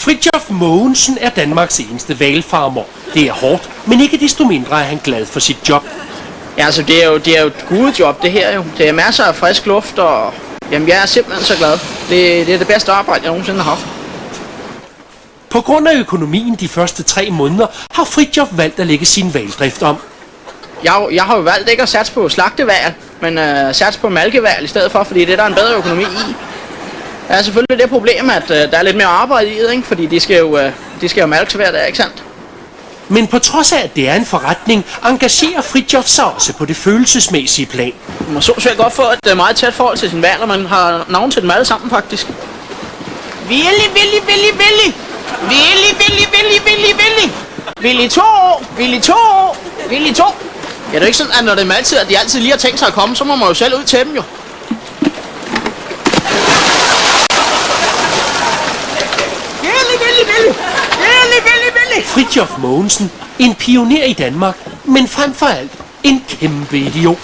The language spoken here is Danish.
Fridtjof Mogensen er Danmarks eneste hvalfarmer. Det er hårdt, men ikke desto mindre er han glad for sit job. Ja, altså det er jo et gode job, det her jo. Det er masser af frisk luft, og jamen, jeg er simpelthen så glad. Det er det bedste arbejde, jeg nogensinde har haft. På grund af økonomien de første 3 måneder har Fridtjof valgt at lægge sin hvaldrift om. Jeg har jo valgt ikke at satse på slagtehval, men satse på malkehval i stedet for, fordi det der er en bedre økonomi i. Der er selvfølgelig det problem, at der er lidt mere arbejde i det, ikke? Fordi de skal jo malkes hver dag, ikke sandt? Men på trods af, at det er en forretning, engagerer Fridtjof sig også på det følelsesmæssige plan. Man så svært godt få et meget tæt forhold til sin hval, og man har navn til dem alle sammen faktisk. Willy. Willy 2 år. Ja, det er ikke sådan, at når det er altid, at de altid lige har tænkt sig at komme, så må man jo selv ud til dem jo. Willy. Fridtjof Mogensen, en pioner i Danmark, men frem for alt en kæmpe idiot.